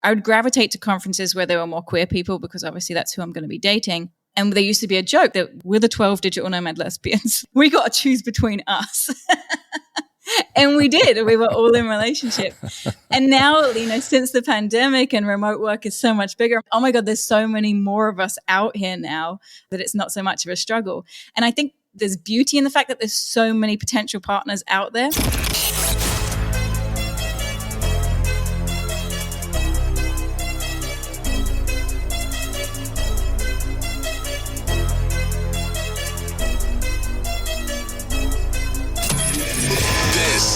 I would gravitate to conferences where there were more queer people because obviously that's who I'm going to be dating. And there used to be a joke that we're the 12 digital nomad lesbians. We got to choose between us. And we did. We were all in relationship. And now, since the pandemic and remote work is so much bigger, oh my God, there's so many more of us out here now that it's not so much of a struggle. And I think there's beauty in the fact that there's so many potential partners out there.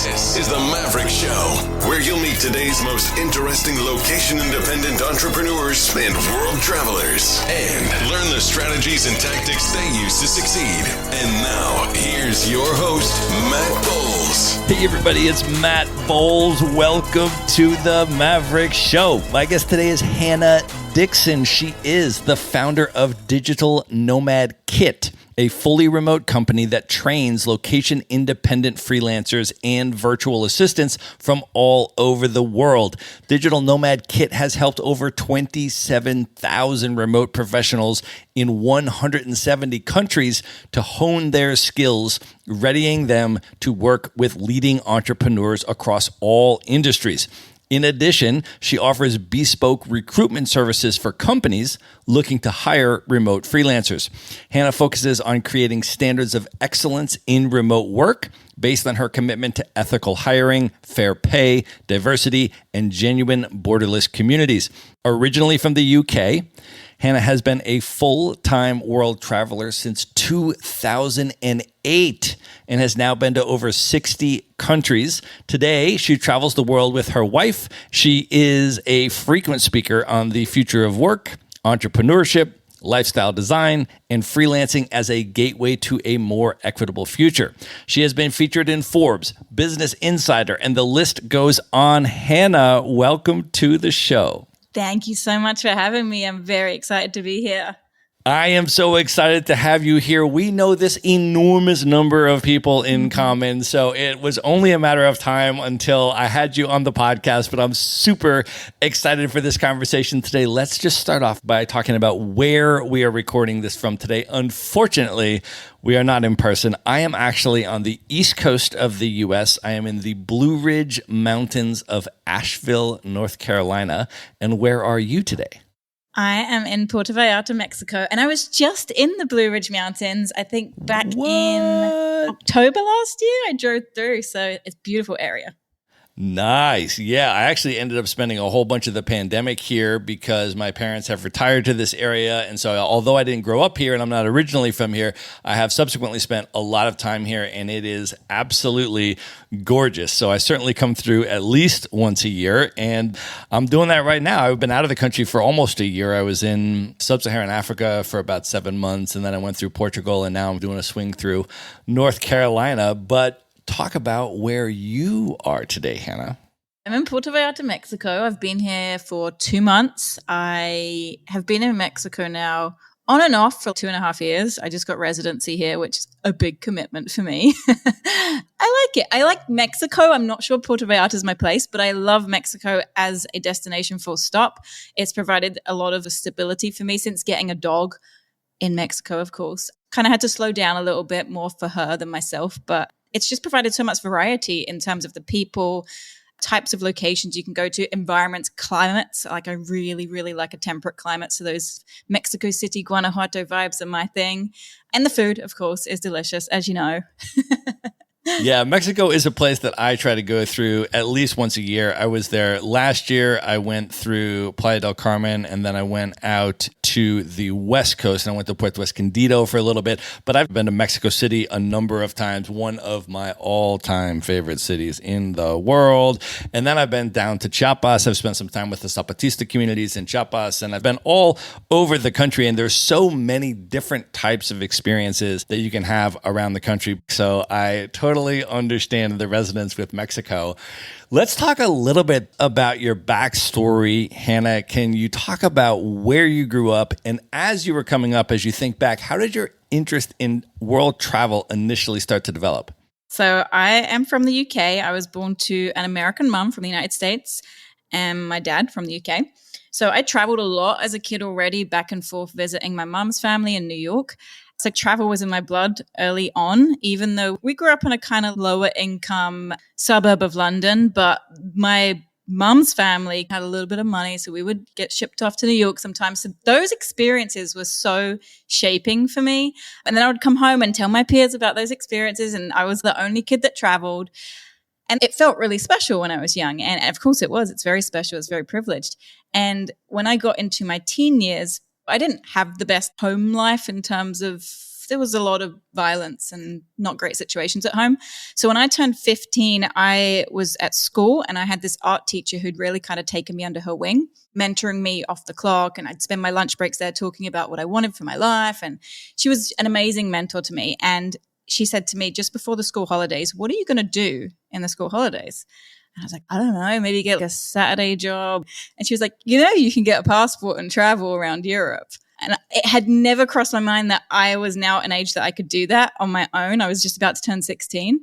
This is the Maverick Show, where you'll meet today's most interesting location-independent entrepreneurs and world travelers, and learn the strategies and tactics they use to succeed. And now, here's your host, Matt Bowles. Hey everybody, it's Matt Bowles. Welcome to the Maverick Show. My guest today is Hannah Dixon. She is the founder of Digital Nomad Kit, a fully remote company that trains location-independent freelancers and virtual assistants from all over the world. Digital Nomad Kit has helped over 27,000 remote professionals in 170 countries to hone their skills, readying them to work with leading entrepreneurs across all industries. In addition, she offers bespoke recruitment services for companies looking to hire remote freelancers. Hannah focuses on creating standards of excellence in remote work based on her commitment to ethical hiring, fair pay, diversity, and genuine borderless communities. Originally from the UK, Hannah has been a full-time world traveler since 2008 and has now been to over 60 countries. Today, she travels the world with her wife. She is a frequent speaker on the future of work, entrepreneurship, lifestyle design, and freelancing as a gateway to a more equitable future. She has been featured in Forbes, Business Insider, and the list goes on. Hannah, welcome to the show. Thank you so much for having me. I'm very excited to be here. I am so excited to have you here. We know this enormous number of people in common, so it was only a matter of time until I had you on the podcast, but I'm super excited for this conversation today. Let's just start off by talking about where we are recording this from today. Unfortunately, we are not in person. I am actually on the East Coast of the U.S. I am in the Blue Ridge Mountains of Asheville, North Carolina. And where are you today? I am in Puerto Vallarta, Mexico, and I was just in the Blue Ridge Mountains, I think back in October last year. I drove through, so it's a beautiful area. Nice. Yeah, I actually ended up spending a whole bunch of the pandemic here because my parents have retired to this area. And so although I didn't grow up here and I'm not originally from here, I have subsequently spent a lot of time here, and it is absolutely gorgeous. So I certainly come through at least once a year, and I'm doing that right now. I've been out of the country for almost a year. I was in sub-Saharan Africa for about 7 months, and then I went through Portugal, and now I'm doing a swing through North Carolina. But talk about where you are today, Hannah. I'm in Puerto Vallarta, Mexico. I've been here for 2 months. I have been in Mexico now on and off for 2.5 years. I just got residency here, which is a big commitment for me. I like it. I like Mexico. I'm not sure Puerto Vallarta is my place, but I love Mexico as a destination full stop. It's provided a lot of stability for me since getting a dog in Mexico, of course. Kind of had to slow down a little bit more for her than myself, but it's just provided so much variety in terms of the people, types of locations you can go to, environments, climates. Like I really, really like a temperate climate. So those Mexico City, Guanajuato vibes are my thing. And the food, of course, is delicious, as you know. Yeah, Mexico is a place that I try to go through at least once a year. I was there last year. I went through Playa del Carmen, and then I went out to the West Coast, and I went to Puerto Escondido for a little bit. But I've been to Mexico City a number of times, one of my all-time favorite cities in the world. And then I've been down to Chiapas. I've spent some time with the Zapatista communities in Chiapas, and I've been all over the country. And there's so many different types of experiences that you can have around the country. So I totally understand the resonance with Mexico. Let's talk a little bit about your backstory, Hannah. Can you talk about where you grew up, and as you were coming up, as you think back, how did your interest in world travel initially start to develop? So I am from the UK. I was born to an American mom from the United States, and my dad from the UK. So I traveled a lot as a kid already, back and forth visiting my mom's family in New York. So travel was in my blood early on, even though we grew up in a kind of lower income suburb of London. But my mom's family had a little bit of money, so we would get shipped off to New York sometimes. So those experiences were so shaping for me. And then I would come home and tell my peers about those experiences, and I was the only kid that traveled. And it felt really special when I was young. And of course it was. It's very special. It's very privileged. And when I got into my teen years, I didn't have the best home life in terms of there was a lot of violence and not great situations at home. So when I turned 15, I was at school and I had this art teacher who'd really kind of taken me under her wing, mentoring me off the clock. And I'd spend my lunch breaks there talking about what I wanted for my life. And she was an amazing mentor to me. And she said to me just before the school holidays, what are you going to do in the school holidays? And I was like, I don't know, maybe get like a Saturday job. And she was like, you can get a passport and travel around Europe. And it had never crossed my mind that I was now at an age that I could do that on my own. I was just about to turn 16.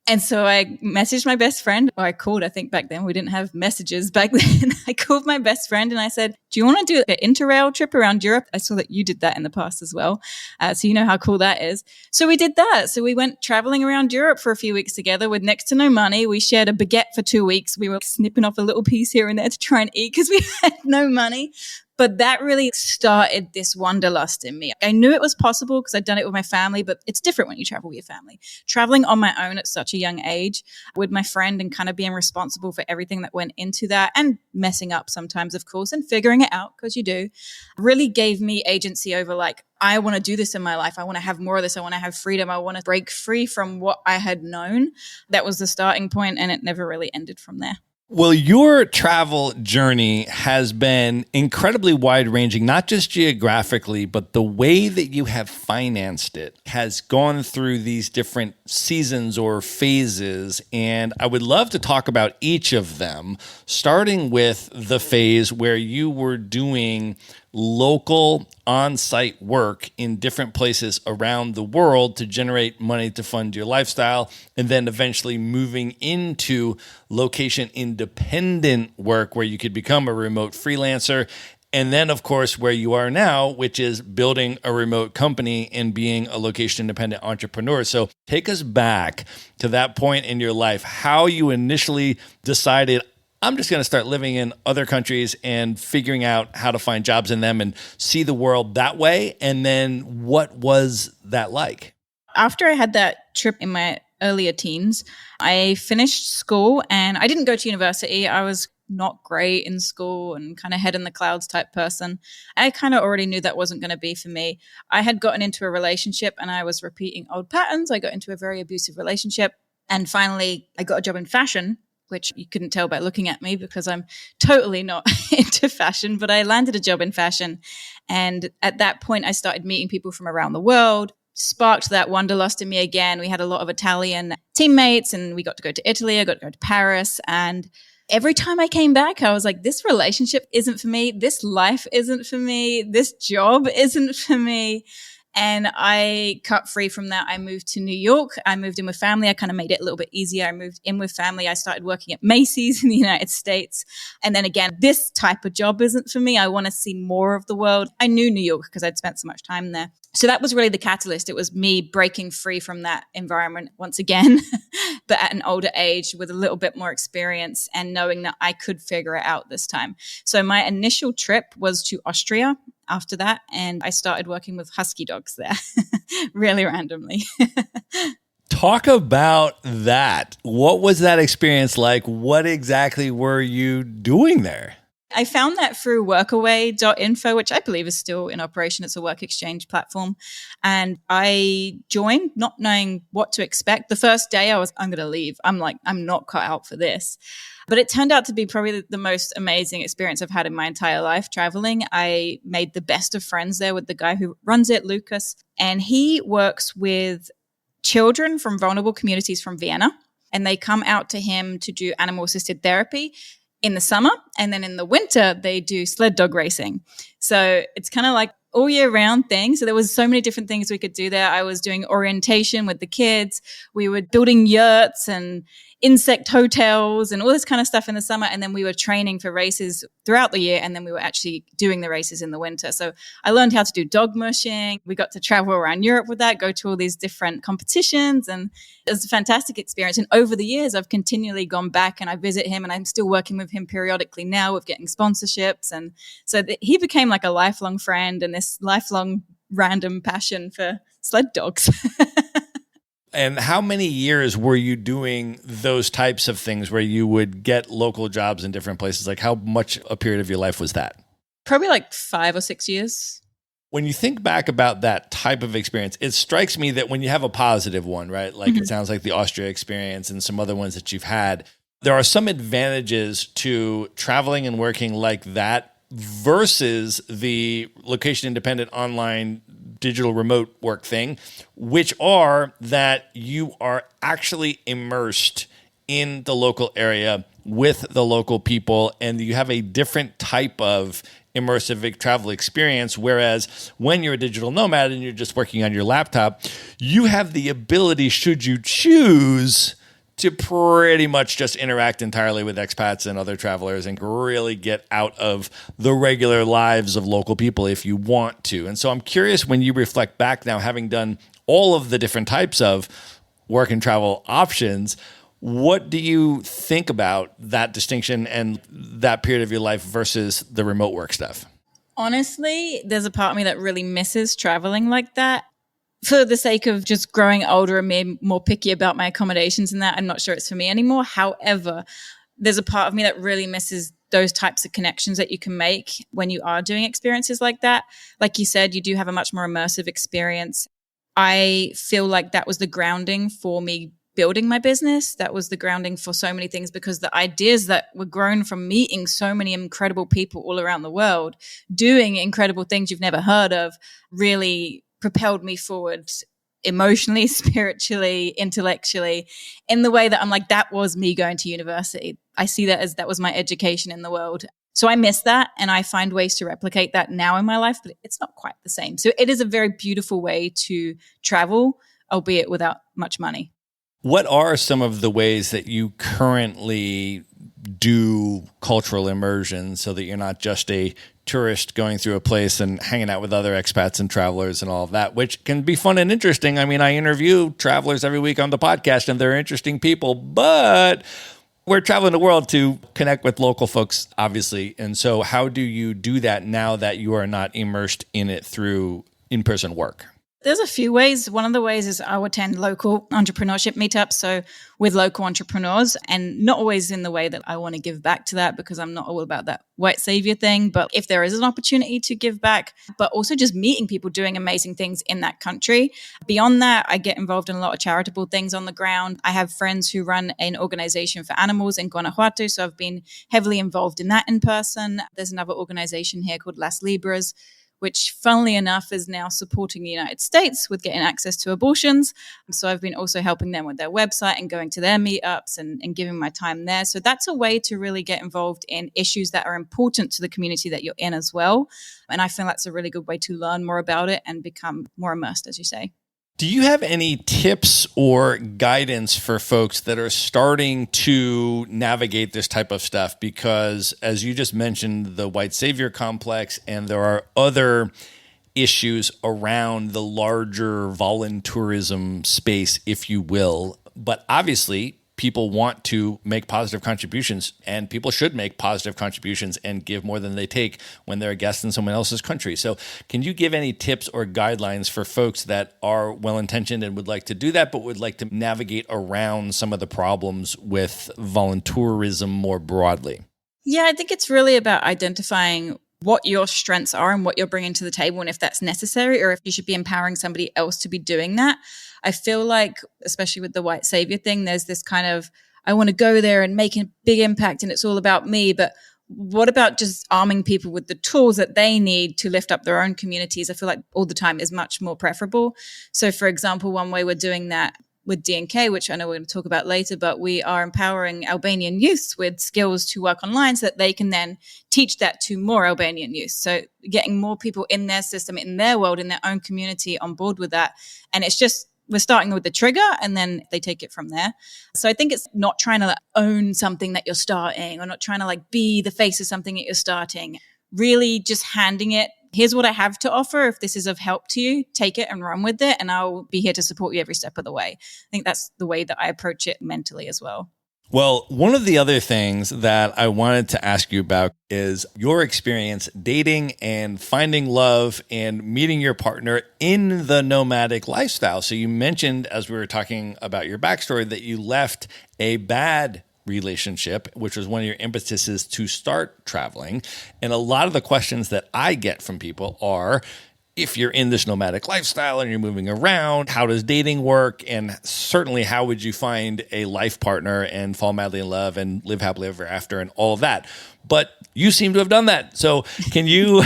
And so I messaged my best friend, or I called, I think back then, we didn't have messages back then. I called my best friend and I said, do you want to do an interrail trip around Europe? I saw that you did that in the past as well. So you know how cool that is. So we did that. So we went traveling around Europe for a few weeks together with next to no money. We shared a baguette for 2 weeks. We were snipping off a little piece here and there to try and eat because we had no money. But that really started this wanderlust in me. I knew it was possible because I'd done it with my family, but it's different when you travel with your family. Traveling on my own at such a young age with my friend and kind of being responsible for everything that went into that and messing up sometimes, of course, and figuring it out because you do, really gave me agency over like, I want to do this in my life. I want to have more of this. I want to have freedom. I want to break free from what I had known. That was the starting point, and it never really ended from there. Well, your travel journey has been incredibly wide-ranging, not just geographically, but the way that you have financed it has gone through these different seasons or phases. And I would love to talk about each of them, starting with the phase where you were doing local on-site work in different places around the world to generate money to fund your lifestyle, and then eventually moving into location-independent work where you could become a remote freelancer. And then, of course, where you are now, which is building a remote company and being a location-independent entrepreneur. So take us back to that point in your life, how you initially decided, I'm just going to start living in other countries and figuring out how to find jobs in them and see the world that way. And then what was that like? After I had that trip in my earlier teens, I finished school and I didn't go to university. I was not great in school and kind of head in the clouds type person. I kind of already knew that wasn't going to be for me. I had gotten into a relationship and I was repeating old patterns. I got into a very abusive relationship. And finally, I got a job in fashion, which you couldn't tell by looking at me because I'm totally not into fashion, but I landed a job in fashion. And at that point, I started meeting people from around the world, sparked that wanderlust in me again. We had a lot of Italian teammates and we got to go to Italy. I got to go to Paris. And every time I came back, I was like, this relationship isn't for me. This life isn't for me. This job isn't for me. And I cut free from that. I moved to New York. I moved in with family. I kind of made it a little bit easier. I moved in with family. I started working at Macy's in the United States. And then again, this type of job isn't for me. I want to see more of the world. I knew New York because I'd spent so much time there. So that was really the catalyst. It was me breaking free from that environment once again, but at an older age with a little bit more experience and knowing that I could figure it out this time. So my initial trip was to Austria after that, and I started working with husky dogs there, really randomly. Talk about that. What was that experience like? What exactly were you doing there? I found that through workaway.info, which I believe is still in operation. It's a work exchange platform. And I joined not knowing what to expect. The first day I'm going to leave. I'm like, I'm not cut out for this. But it turned out to be probably the most amazing experience I've had in my entire life traveling. I made the best of friends there with the guy who runs it, Lucas. And he works with children from vulnerable communities from Vienna. And they come out to him to do animal-assisted therapy in the summer, and then in the winter they do sled dog racing. So it's kind of like all year round thing. So there was so many different things we could do there. I was doing orientation with the kids. We were building yurts, and insect hotels and all this kind of stuff in the summer. And then we were training for races throughout the year. And then we were actually doing the races in the winter. So I learned how to do dog mushing. We got to travel around Europe with that, go to all these different competitions. And it was a fantastic experience. And over the years, I've continually gone back and I visit him, and I'm still working with him periodically now with getting sponsorships. And so he became like a lifelong friend and this lifelong random passion for sled dogs. And how many years were you doing those types of things where you would get local jobs in different places? Like how much a period of your life was that? Probably like 5 or 6 years. When you think back about that type of experience, it strikes me that when you have a positive one, right? Like it sounds like the Austria experience and some other ones that you've had, there are some advantages to traveling and working like that versus the location independent online digital remote work thing, which are that you are actually immersed in the local area with the local people, and you have a different type of immersive travel experience. Whereas when you're a digital nomad and you're just working on your laptop, you have the ability, should you choose, to pretty much just interact entirely with expats and other travelers and really get out of the regular lives of local people if you want to. And so I'm curious, when you reflect back now, having done all of the different types of work and travel options, what do you think about that distinction and that period of your life versus the remote work stuff? Honestly, there's a part of me that really misses traveling like that. For the sake of just growing older and being more picky about my accommodations and that, I'm not sure it's for me anymore. However, there's a part of me that really misses those types of connections that you can make when you are doing experiences like that. Like you said, you do have a much more immersive experience. I feel like that was the grounding for me building my business. That was the grounding for so many things, because the ideas that were grown from meeting so many incredible people all around the world, doing incredible things you've never heard of, really propelled me forward emotionally, spiritually, intellectually, in the way that I'm like, that was me going to university. I see that as that was my education in the world. So I miss that, and I find ways to replicate that now in my life, but it's not quite the same. So it is a very beautiful way to travel, albeit without much money. What are some of the ways that you currently do cultural immersion so that you're not just a tourist going through a place and hanging out with other expats and travelers and all of that, which can be fun and interesting? I mean, I interview travelers every week on the podcast and they're interesting people, but we're traveling the world to connect with local folks, obviously. And so how do you do that now that you are not immersed in it through in-person work? There's a few ways. One of the ways is I'll attend local entrepreneurship meetups, so with local entrepreneurs, and not always in the way that I want to give back to that, because I'm not all about that white savior thing. But if there is an opportunity to give back, but also just meeting people doing amazing things in that country. Beyond that, I get involved in a lot of charitable things on the ground. I have friends who run an organization for animals in Guanajuato, so I've been heavily involved in that in person. There's another organization here called Las Libras, which funnily enough is now supporting the United States with getting access to abortions. So I've been also helping them with their website and going to their meetups and giving my time there. So that's a way to really get involved in issues that are important to the community that you're in as well. And I feel that's a really good way to learn more about it and become more immersed, as you say. Do you have any tips or guidance for folks that are starting to navigate this type of stuff? Because as you just mentioned, the white savior complex, and there are other issues around the larger voluntourism space, if you will. But obviously, people want to make positive contributions, and people should make positive contributions and give more than they take when they're a guest in someone else's country. So can you give any tips or guidelines for folks that are well-intentioned and would like to do that, but would like to navigate around some of the problems with voluntourism more broadly? Yeah, I think it's really about identifying what your strengths are and what you're bringing to the table, and if that's necessary, or if you should be empowering somebody else to be doing that. I feel like, especially with the white savior thing, there's this kind of, I want to go there and make a big impact and it's all about me. But what about just arming people with the tools that they need to lift up their own communities? I feel like all the time is much more preferable. So for example, one way we're doing that with D&K, which I know we're going to talk about later, but we are empowering Albanian youths with skills to work online so that they can then teach that to more Albanian youth. So getting more people in their system, in their world, in their own community on board with that. And it's just we're starting with the trigger and then they take it from there. So I think it's not trying to own something that you're starting or not trying to like be the face of something that you're starting. Really just handing it, here's what I have to offer. If this is of help to you, take it and run with it. And I'll be here to support you every step of the way. I think that's the way that I approach it mentally as well. Well, one of the other things that I wanted to ask you about is your experience dating and finding love and meeting your partner in the nomadic lifestyle. So you mentioned, as we were talking about your backstory, that you left a bad relationship, which was one of your impetuses to start traveling. And a lot of the questions that I get from people are, if you're in this nomadic lifestyle and you're moving around, how does dating work? And certainly, how would you find a life partner and fall madly in love and live happily ever after and all of that? But you seem to have done that. So can you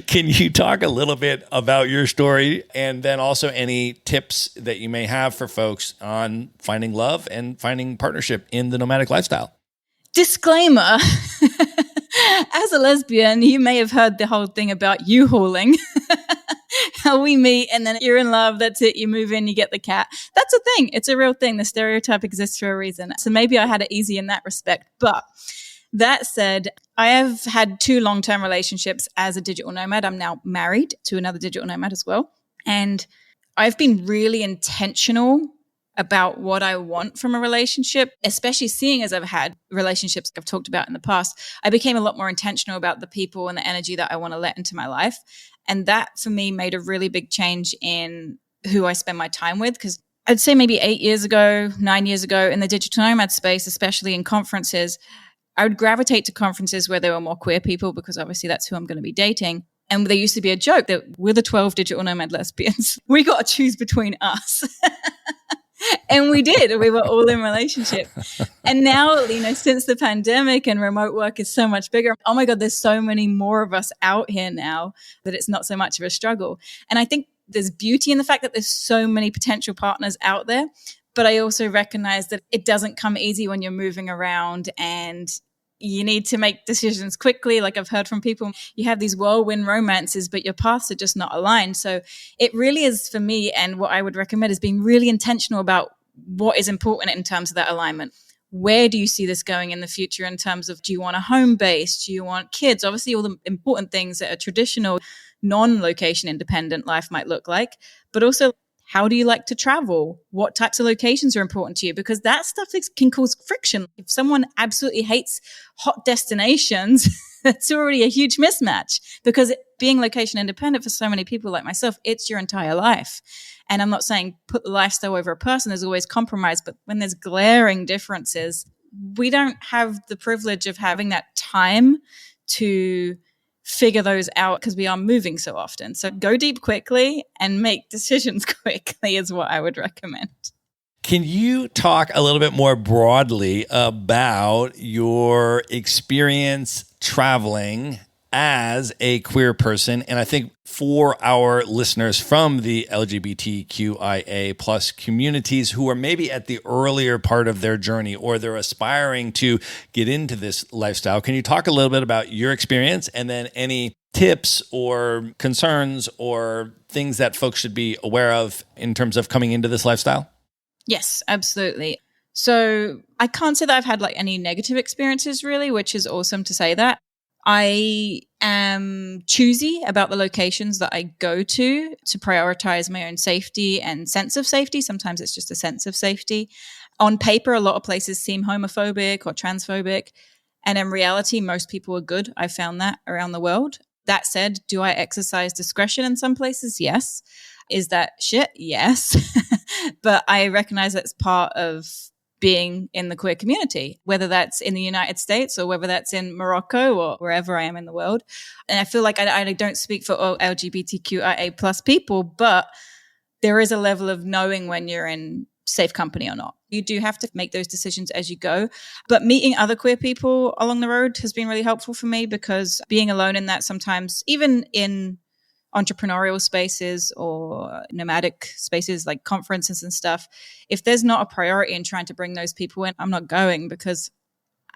can you talk a little bit about your story and then also any tips that you may have for folks on finding love and finding partnership in the nomadic lifestyle? Disclaimer. As a lesbian, you may have heard the whole thing about U-hauling. How we meet and then you're in love. That's it. You move in, you get the cat. That's a thing. It's a real thing. The stereotype exists for a reason. So maybe I had it easy in that respect. But that said, I have had 2 long-term relationships as a digital nomad. I'm now married to another digital nomad as well. And I've been really intentional about what I want from a relationship, especially seeing as I've had relationships I've talked about in the past. I became a lot more intentional about the people and the energy that I want to let into my life. And that for me made a really big change in who I spend my time with. Because I'd say maybe 8 years ago, 9 years ago in the digital nomad space, especially in conferences, I would gravitate to conferences where there were more queer people because obviously that's who I'm going to be dating. And there used to be a joke that we're the 12 digital nomad lesbians. We got to choose between us. And we did. We were all in relationship. And now, since the pandemic and remote work is so much bigger, oh my God, there's so many more of us out here now that it's not so much of a struggle. And I think there's beauty in the fact that there's so many potential partners out there. But I also recognize that it doesn't come easy when you're moving around and you need to make decisions quickly. Like I've heard from people, you have these whirlwind romances, but your paths are just not aligned. So it really is for me. And what I would recommend is being really intentional about what is important in terms of that alignment. Where do you see this going in the future in terms of, do you want a home base? Do you want kids? Obviously, all the important things that a traditional non-location independent life might look like, but also how do you like to travel? What types of locations are important to you? Because that stuff can cause friction. If someone absolutely hates hot destinations, that's already a huge mismatch because being location independent for so many people like myself, it's your entire life. And I'm not saying put the lifestyle over a person. There's always compromise. But when there's glaring differences, we don't have the privilege of having that time to figure those out because we are moving so often. So go deep quickly and make decisions quickly is what I would recommend. Can you talk a little bit more broadly about your experience traveling as a queer person? And I think for our listeners from the LGBTQIA plus communities who are maybe at the earlier part of their journey or they're aspiring to get into this lifestyle, can you talk a little bit about your experience and then any tips or concerns or things that folks should be aware of in terms of coming into this lifestyle? Yes, absolutely. So I can't say that I've had like any negative experiences really, which is awesome to say that. I am choosy about the locations that I go to prioritize my own safety and sense of safety. Sometimes it's just a sense of safety. On paper, a lot of places seem homophobic or transphobic. And in reality, most people are good. I found that around the world. That said, do I exercise discretion in some places? Yes. Is that shit? Yes. But I recognize that's part of being in the queer community, whether that's in the United States or whether that's in Morocco or wherever I am in the world. And I feel like I don't speak for all LGBTQIA plus people, but there is a level of knowing when you're in safe company or not. You do have to make those decisions as you go. But meeting other queer people along the road has been really helpful for me because being alone in that sometimes, even in entrepreneurial spaces or nomadic spaces like conferences and stuff, if there's not a priority in trying to bring those people in, I'm not going because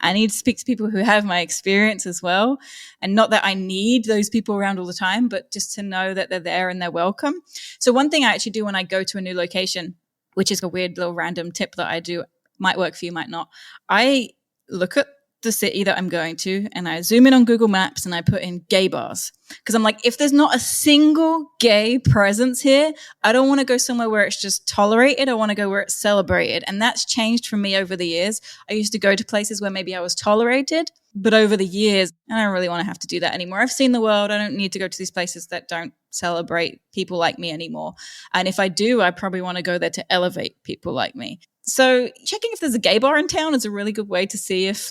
I need to speak to people who have my experience as well. And not that I need those people around all the time, but just to know that they're there and they're welcome. So one thing I actually do when I go to a new location, which is a weird little random tip that I do, might work for you, might not. I look at the city that I'm going to and I zoom in on Google Maps and I put in gay bars. Because I'm like, if there's not a single gay presence here, I don't want to go somewhere where it's just tolerated. I want to go where it's celebrated. And that's changed for me over the years. I used to go to places where maybe I was tolerated, but over the years, I don't really want to have to do that anymore. I've seen the world. I don't need to go to these places that don't celebrate people like me anymore. And if I do, I probably want to go there to elevate people like me. So checking if there's a gay bar in town is a really good way to see if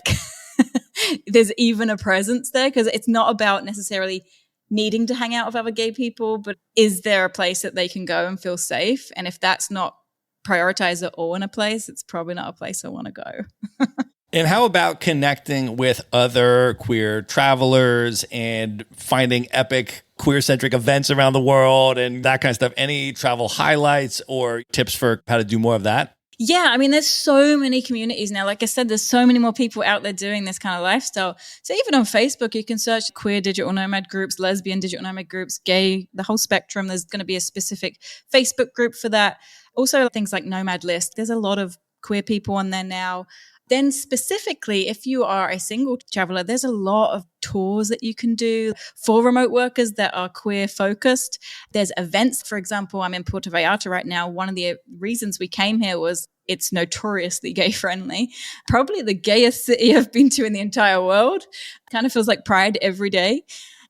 there's even a presence there, because it's not about necessarily needing to hang out with other gay people, but is there a place that they can go and feel safe? And if that's not prioritized at all in a place, it's probably not a place I want to go. And how about connecting with other queer travelers and finding epic queer-centric events around the world and that kind of stuff? Any travel highlights or tips for how to do more of that? Yeah, I mean, there's so many communities now. Like I said, there's so many more people out there doing this kind of lifestyle. So even on Facebook, you can search queer digital nomad groups, lesbian digital nomad groups, gay, the whole spectrum. There's going to be a specific Facebook group for that. Also, things like Nomad List. There's a lot of queer people on there now. Then specifically, if you are a single traveler, there's a lot of tours that you can do for remote workers that are queer focused. There's events. For example, I'm in Puerto Vallarta right now. One of the reasons we came here was it's notoriously gay friendly. Probably the gayest city I've been to in the entire world. Kind of feels like Pride every day,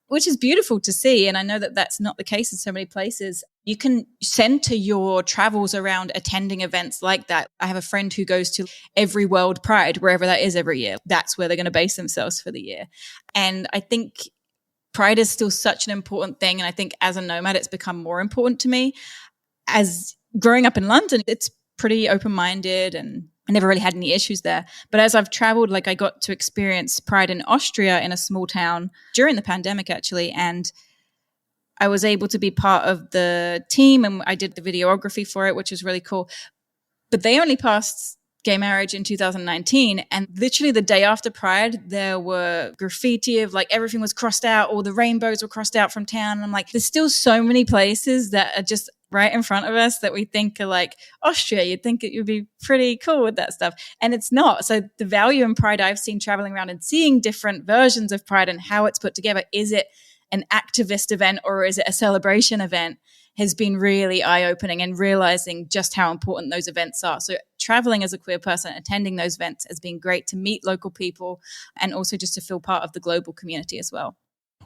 which is beautiful to see. And I know that that's not the case in so many places. You can center your travels around attending events like that. I have a friend who goes to every World Pride, wherever that is every year. That's where they're going to base themselves for the year. And I think Pride is still such an important thing. And I think as a nomad, it's become more important to me. As growing up in London, it's pretty open-minded and I never really had any issues there. But as I've traveled, like I got to experience Pride in Austria in a small town during the pandemic, actually. And I was able to be part of the team and I did the videography for it, which was really cool. But they only passed gay marriage in 2019. And literally the day after Pride, there were graffiti of like everything was crossed out, all the rainbows were crossed out from town. And I'm like, there's still so many places that are just right in front of us that we think are like Austria. You'd think it would be pretty cool with that stuff. And it's not. So the value in Pride I've seen traveling around and seeing different versions of Pride and how it's put together. Is it an activist event or is it a celebration event? Has been really eye-opening and realizing just how important those events are. So traveling as a queer person, attending those events has been great to meet local people and also just to feel part of the global community as well.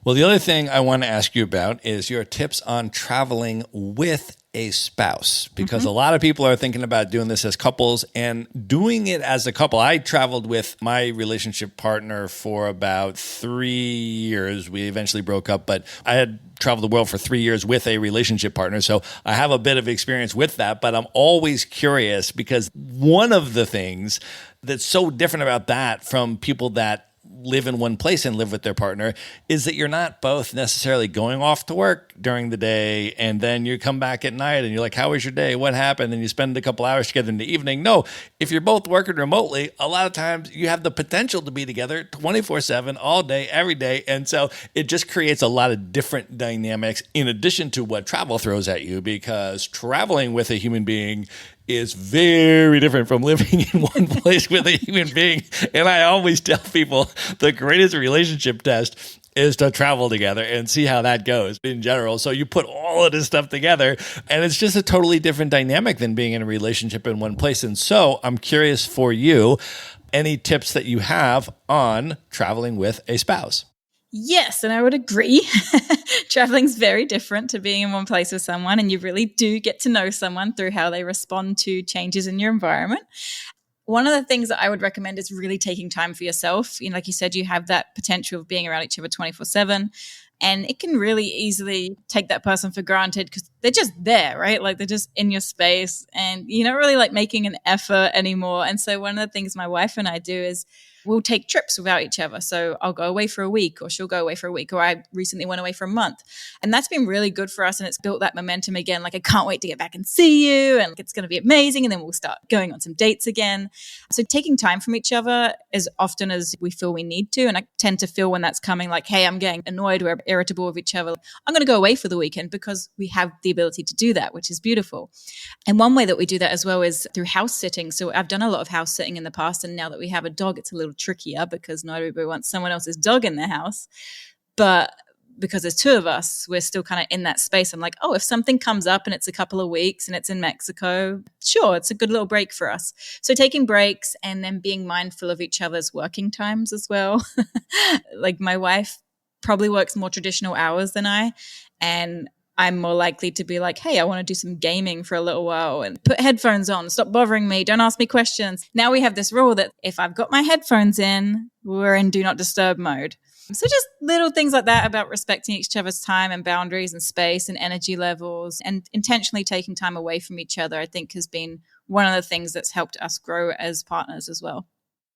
Well, the other thing I want to ask you about is your tips on traveling with a spouse, because a lot of people are thinking about doing this as couples and doing it as a couple. I traveled with my relationship partner for about 3 years. We eventually broke up, but I had traveled the world for 3 years with a relationship partner. So I have a bit of experience with that, but I'm always curious because one of the things that's so different about that from people that live in one place and live with their partner is that you're not both necessarily going off to work during the day and then you come back at night and you're like, how was your day? What happened? And you spend a couple hours together in the evening. No, if you're both working remotely, a lot of times you have the potential to be together 24/7 all day, every day. And so it just creates a lot of different dynamics in addition to what travel throws at you, because traveling with a human being is very different from living in one place with a human being. And I always tell people the greatest relationship test is to travel together and see how that goes in general. So you put all of this stuff together and it's just a totally different dynamic than being in a relationship in one place. And so I'm curious for you, any tips that you have on traveling with a spouse? Yes, and I would agree. Traveling's very different to being in one place with someone, and you really do get to know someone through how they respond to changes in your environment. One of the things that I would recommend is really taking time for yourself. You know, like you said, you have that potential of being around each other 24/7, and it can really easily take that person for granted because they're just there, right? Like they're just in your space, and you're not really like making an effort anymore. And so one of the things my wife and I do is we'll take trips without each other. So I'll go away for a week, or she'll go away for a week, or I recently went away for a month. And that's been really good for us. And it's built that momentum again. Like, I can't wait to get back and see you. And it's going to be amazing. And then we'll start going on some dates again. So taking time from each other as often as we feel we need to. And I tend to feel when that's coming, like, hey, I'm getting annoyed, we're irritable with each other, I'm going to go away for the weekend, because we have the ability to do that, which is beautiful. And one way that we do that as well is through house sitting. So I've done a lot of house sitting in the past. And now that we have a dog, it's a little trickier, because not everybody wants someone else's dog in their house. But because there's two of us, we're still kind of in that space. I'm like, oh, if something comes up and it's a couple of weeks and it's in Mexico, sure, it's a good little break for us. So taking breaks and then being mindful of each other's working times as well. Like, my wife probably works more traditional hours than I, and I'm more likely to be like, hey, I want to do some gaming for a little while, and put headphones on, stop bothering me, don't ask me questions. Now we have this rule that if I've got my headphones in, we're in do not disturb mode. So just little things like that about respecting each other's time and boundaries and space and energy levels, and intentionally taking time away from each other, I think has been one of the things that's helped us grow as partners as well.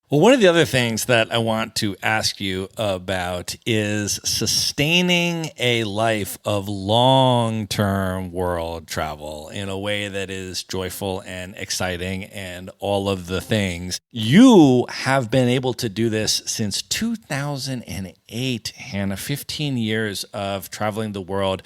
Well, one of the other things that I want to ask you about is sustaining a life of long-term world travel in a way that is joyful and exciting and all of the things. You have been able to do this since 2008, Hannah, 15 years of traveling the world.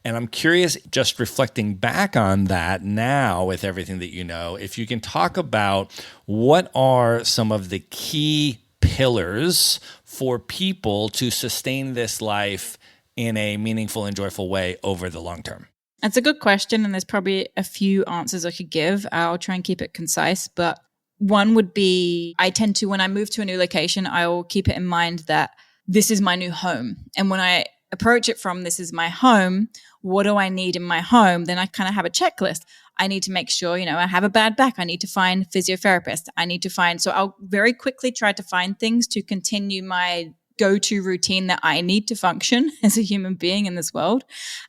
And I'm curious, just reflecting back on that now with everything that you know, if you can talk about what are some of the key pillars for people to sustain this life in a meaningful and joyful way over the long term? That's a good question. And there's probably a few answers I could give. I'll try and keep it concise. But one would be, I tend to, when I move to a new location, I will keep it in mind that this is my new home. And when I approach it from this is my home, what do I need in my home? Then I kind of have a checklist. I need to make sure, I have a bad back. I need to find a physiotherapist. So I'll very quickly try to find things to continue my go-to routine that I need to function as a human being in this world.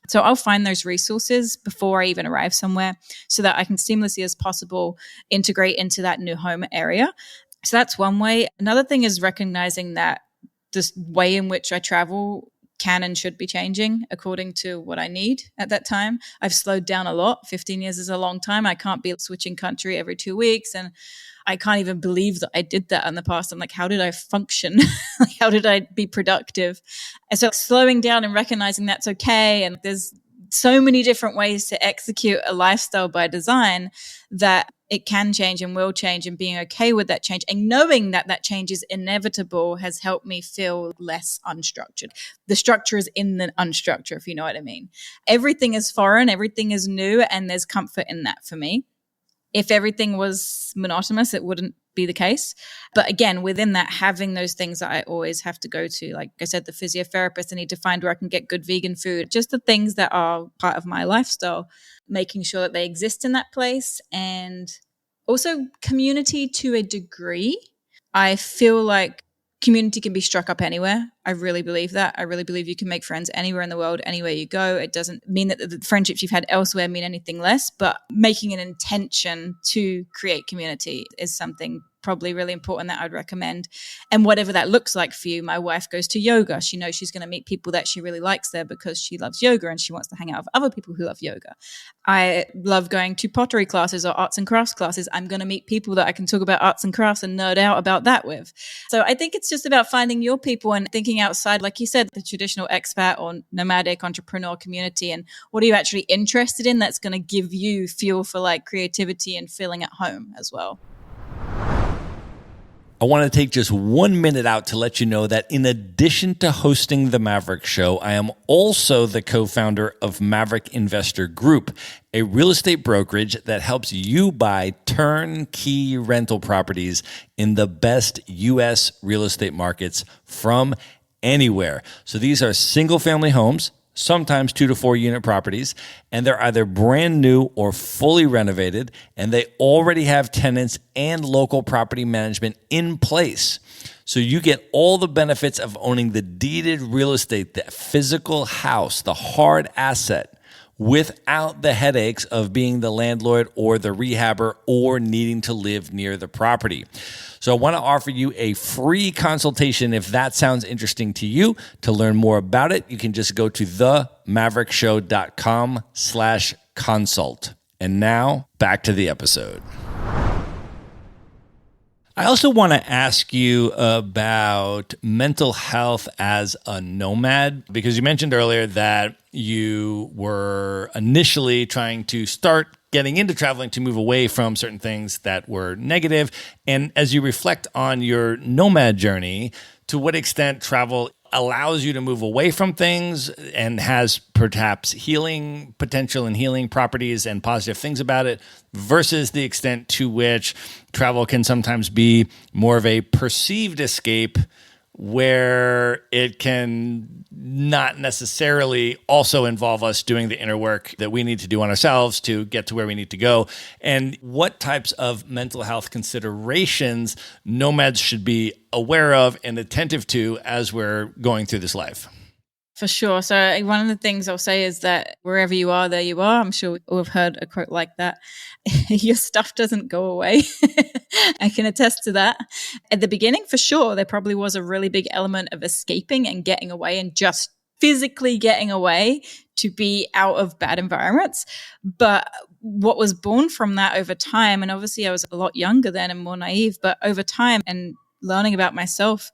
So I'll find those resources before I even arrive somewhere so that I can seamlessly as possible integrate into that new home area. So that's one way. Another thing is recognizing that this way in which I travel can and should be changing according to what I need at that time. I've slowed down a lot. 15 years is a long time. I can't be switching country every 2 weeks. And I can't even believe that I did that in the past. I'm like, how did I function? How did I be productive? And so slowing down and recognizing that's okay. And there's so many different ways to execute a lifestyle by design that it can change and will change, and being okay with that change and knowing that that change is inevitable has helped me feel less unstructured. The structure is in the unstructure, if you know what I mean. Everything is foreign, everything is new, and there's comfort in that for me. If everything was monotonous, it wouldn't be the case. But again, within that, having those things that I always have to go to, like I said, the physiotherapist, I need to find where I can get good vegan food, just the things that are part of my lifestyle, making sure that they exist in that place. And also community to a degree. I feel like community can be struck up anywhere. I really believe that. I really believe you can make friends anywhere in the world, anywhere you go. It doesn't mean that the friendships you've had elsewhere mean anything less, but making an intention to create community is something probably really important that I'd recommend. And whatever that looks like for you, my wife goes to yoga. She knows she's going to meet people that she really likes there because she loves yoga and she wants to hang out with other people who love yoga. I love going to pottery classes or arts and crafts classes. I'm going to meet people that I can talk about arts and crafts and nerd out about that with. So I think it's just about finding your people and thinking outside, like you said, the traditional expat or nomadic entrepreneur community, and what are you actually interested in that's going to give you fuel for like creativity and feeling at home as well. I want to take just 1 minute out to let you know that in addition to hosting the Maverick Show, I am also the co-founder of Maverick Investor Group, a real estate brokerage that helps you buy turnkey rental properties in the best U.S. real estate markets from anywhere. So these are single-family homes, sometimes 2 to 4 unit properties, and they're either brand new or fully renovated, and they already have tenants and local property management in place. So you get all the benefits of owning the deeded real estate, the physical house, the hard asset, without the headaches of being the landlord or the rehabber or needing to live near the property. So I want to offer you a free consultation if that sounds interesting to you. To learn more about it, you can just go to themaverickshow.com/consult. And now back to the episode. I also want to ask you about mental health as a nomad, because you mentioned earlier that you were initially trying to start getting into traveling to move away from certain things that were negative. And as you reflect on your nomad journey, to what extent travel allows you to move away from things and has perhaps healing potential and healing properties and positive things about it, versus the extent to which travel can sometimes be more of a perceived escape where it can not necessarily also involve us doing the inner work that we need to do on ourselves to get to where we need to go, and what types of mental health considerations nomads should be aware of and attentive to as we're going through this life. For sure. So one of the things I'll say is that wherever you are, there you are. I'm sure we all have heard a quote like that. Your stuff doesn't go away. I can attest to that. At the beginning, for sure, there probably was a really big element of escaping and getting away and just physically getting away to be out of bad environments. But what was born from that over time, and obviously I was a lot younger then and more naive, but over time and learning about myself,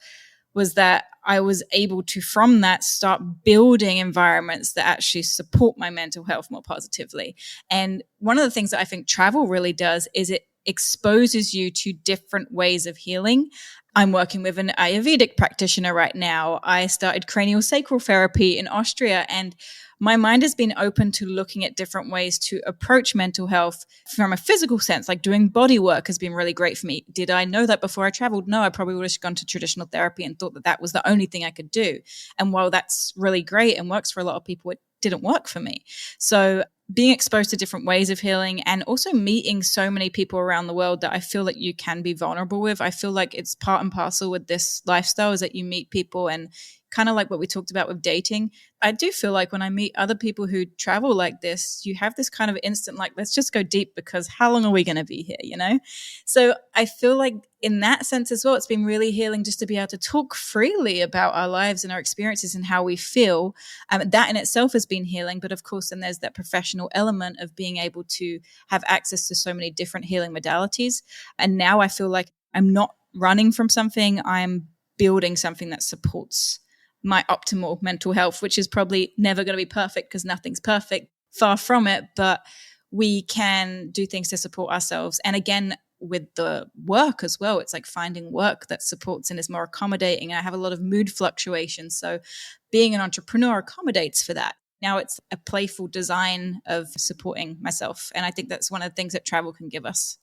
was that I was able to, from that, start building environments that actually support my mental health more positively. And one of the things that I think travel really does is it exposes you to different ways of healing. I'm working with an Ayurvedic practitioner right now. I started craniosacral therapy in Austria, and my mind has been open to looking at different ways to approach mental health from a physical sense. Like doing body work has been really great for me. Did I know that before I traveled? No, I probably would have gone to traditional therapy and thought that that was the only thing I could do. And while that's really great and works for a lot of people, it didn't work for me. So being exposed to different ways of healing and also meeting so many people around the world that I feel like you can be vulnerable with. I feel like it's part and parcel with this lifestyle, is that you meet people, and kind of like what we talked about with dating. I do feel like when I meet other people who travel like this, you have this kind of instant, like, let's just go deep, because how long are we going to be here, you know? So I feel like in that sense as well, it's been really healing just to be able to talk freely about our lives and our experiences and how we feel. That in itself has been healing. But of course, then there's that professional element of being able to have access to so many different healing modalities. And now I feel like I'm not running from something, I'm building something that supports my optimal mental health, which is probably never going to be perfect because nothing's perfect, far from it, but we can do things to support ourselves. And again, with the work as well, it's like finding work that supports and is more accommodating. I have a lot of mood fluctuations, so being an entrepreneur accommodates for that. Now it's a playful design of supporting myself, and I think that's one of the things that travel can give us.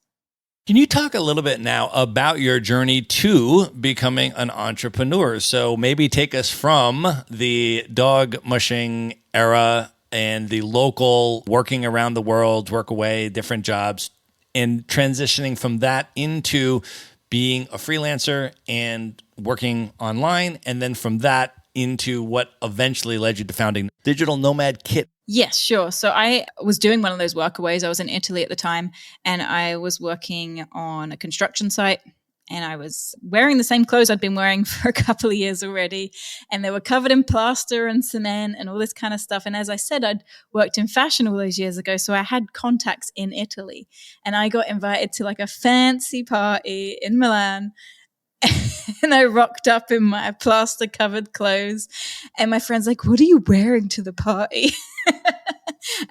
Can you talk a little bit now about your journey to becoming an entrepreneur? So maybe take us from the dog mushing era and the local working around the world, work away, different jobs, and transitioning from that into being a freelancer and working online. And then from that into what eventually led you to founding Digital Nomad Kit. Yes, sure. So I was doing one of those workaways. I was in Italy at the time, and I was working on a construction site, and I was wearing the same clothes I'd been wearing for a couple of years already, and they were covered in plaster and cement and all this kind of stuff. And as I said, I'd worked in fashion all those years ago, so I had contacts in Italy, and I got invited to like a fancy party in Milan. And I rocked up in my plaster covered clothes, and my friend's like, "What are you wearing to the party?"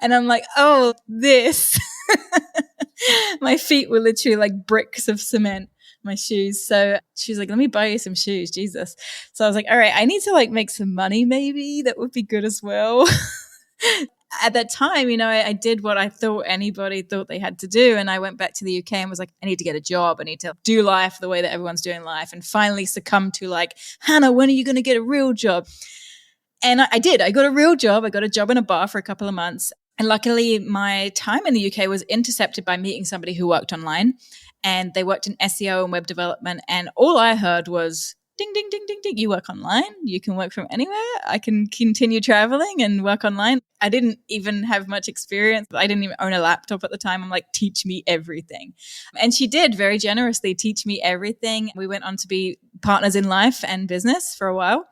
And I'm like, "Oh, this." My feet were literally like bricks of cement, my shoes. So she's like, "Let me buy you some shoes, Jesus." So I was like, all right, I need to like make some money, maybe that would be good as well. At that time, you know, I did what I thought anybody thought they had to do. And I went back to the UK and was like, I need to get a job. I need to do life the way that everyone's doing life, and finally succumb to like, Hannah, when are you going to get a real job? And I did. I got a real job. I got a job in a bar for a couple of months. And luckily, my time in the UK was intercepted by meeting somebody who worked online, and they worked in SEO and web development. And all I heard was, ding, ding, ding, ding, ding. You work online. You can work from anywhere. I can continue traveling and work online. I didn't even have much experience. I didn't even own a laptop at the time. I'm like, teach me everything. And she did very generously teach me everything. We went on to be partners in life and business for a while.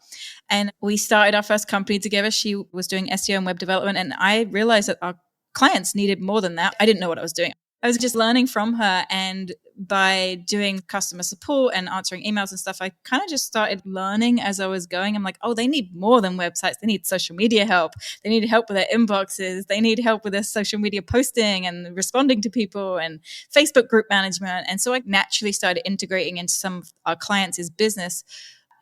And we started our first company together. She was doing SEO and web development. And I realized that our clients needed more than that. I didn't know what I was doing. I was just learning from her. And by doing customer support and answering emails and stuff, I kind of just started learning as I was going. I'm like, oh, they need more than websites. They need social media help. They need help with their inboxes. They need help with their social media posting and responding to people and Facebook group management. And so I naturally started integrating into some of our clients' business.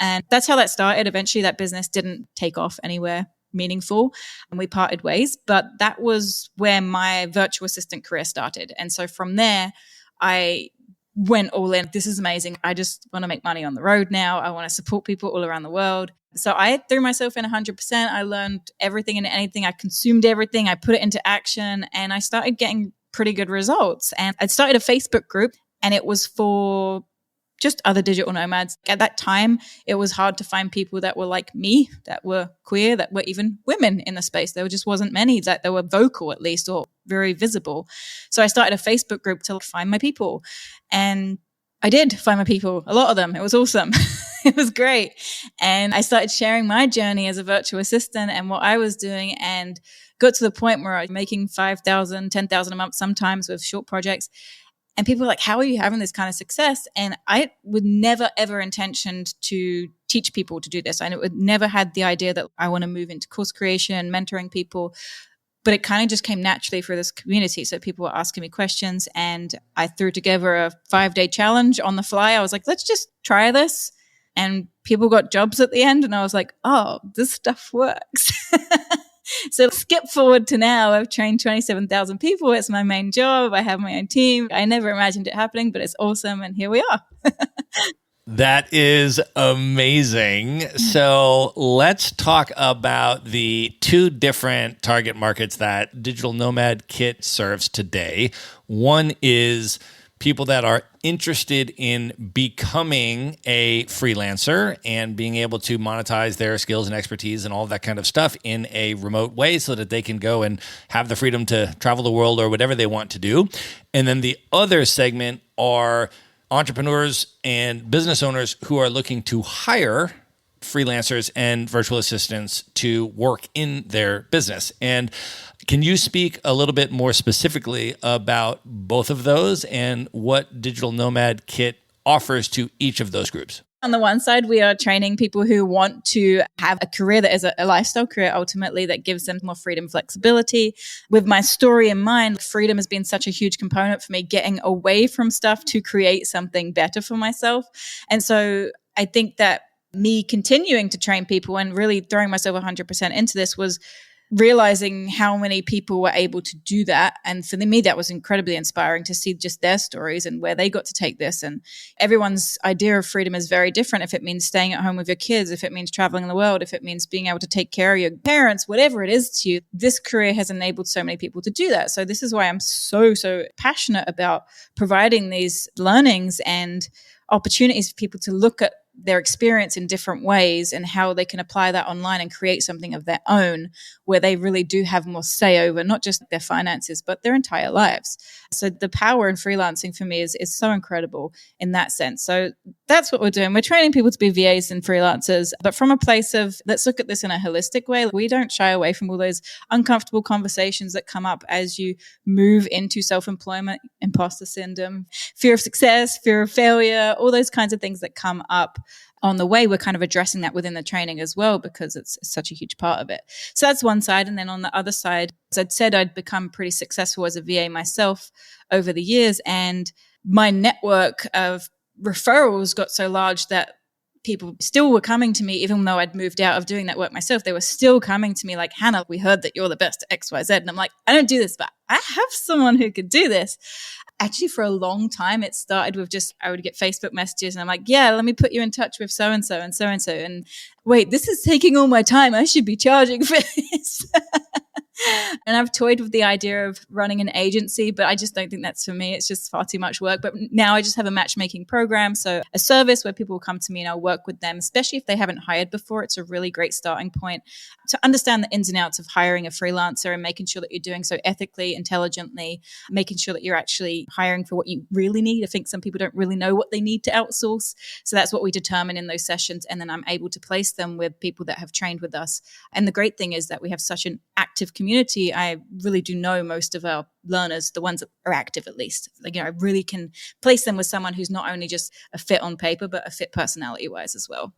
And that's how that started. Eventually, that business didn't take off anywhere meaningful and we parted ways. But that was where my virtual assistant career started. And so from there, I went all in. This is amazing. I just want to make money on the road now. I want to support people all around the world. So I threw myself in 100%. I learned everything and anything. I consumed everything. I put it into action and I started getting pretty good results. And I started a Facebook group and it was for just other digital nomads. At that time, it was hard to find people that were like me, that were queer, that were even women in the space. There just wasn't many that they were vocal at least or very visible. So I started a Facebook group to find my people. And I did find my people, a lot of them. It was awesome. It was great. And I started sharing my journey as a virtual assistant and what I was doing and got to the point where I was making $5,000, $10,000 a month sometimes with short projects. And people were like, how are you having this kind of success? And I would never, ever intentioned to teach people to do this. I would never had the idea that I want to move into course creation, mentoring people. But it kind of just came naturally for this community. So people were asking me questions and I threw together a 5-day challenge on the fly. I was like, let's just try this. And people got jobs at the end. And I was like, oh, this stuff works. So skip forward to now, I've trained 27,000 people. It's my main job. I have my own team. I never imagined it happening, but it's awesome. And here we are. That is amazing. So let's talk about the two different target markets that Digital Nomad Kit serves today. One is people that are interested in becoming a freelancer and being able to monetize their skills and expertise and all of that kind of stuff in a remote way so that they can go and have the freedom to travel the world or whatever they want to do. And then the other segment are entrepreneurs and business owners who are looking to hire freelancers and virtual assistants to work in their business. And can you speak a little bit more specifically about both of those and what Digital Nomad Kit offers to each of those groups? On the one side, we are training people who want to have a career that is a lifestyle career, ultimately, that gives them more freedom, flexibility. With my story in mind, freedom has been such a huge component for me, getting away from stuff to create something better for myself. And so I think that me continuing to train people and really throwing myself 100% into this was realizing how many people were able to do that. And for me, that was incredibly inspiring to see just their stories and where they got to take this. And everyone's idea of freedom is very different. If it means staying at home with your kids, if it means traveling the world, if it means being able to take care of your parents, whatever it is to you, this career has enabled so many people to do that. So this is why I'm so passionate about providing these learnings and opportunities for people to look at their experience in different ways and how they can apply that online and create something of their own where they really do have more say over not just their finances, but their entire lives. So the power in freelancing for me is so incredible in that sense. So that's what we're doing. We're training people to be VAs and freelancers, but from a place of, let's look at this in a holistic way. We don't shy away from all those uncomfortable conversations that come up as you move into self-employment, imposter syndrome, fear of success, fear of failure, all those kinds of things that come up on the way. We're kind of addressing that within the training as well because it's such a huge part of it. So that's one side. And then on the other side, as I'd said, I'd become pretty successful as a VA myself over the years. And my network of referrals got so large that people still were coming to me, even though I'd moved out of doing that work myself. They were still coming to me like, Hannah, we heard that you're the best at XYZ. And I'm like, I don't do this, but I have someone who could do this. Actually, for a long time, it started with just, I would get Facebook messages and I'm like, yeah, let me put you in touch with so-and-so and so-and-so. And wait, this is taking all my time. I should be charging for this. And I've toyed with the idea of running an agency, but I just don't think that's for me. It's just far too much work. But now I just have a matchmaking program. So a service where people will come to me and I'll work with them, especially if they haven't hired before. It's a really great starting point to understand the ins and outs of hiring a freelancer and making sure that you're doing so ethically, intelligently, making sure that you're actually hiring for what you really need. I think some people don't really know what they need to outsource. So that's what we determine in those sessions. And then I'm able to place them with people that have trained with us. And the great thing is that we have such an active community. I really do know most of our learners, the ones that are active at least. Like, I really can place them with someone who's not only just a fit on paper, but a fit personality-wise as well.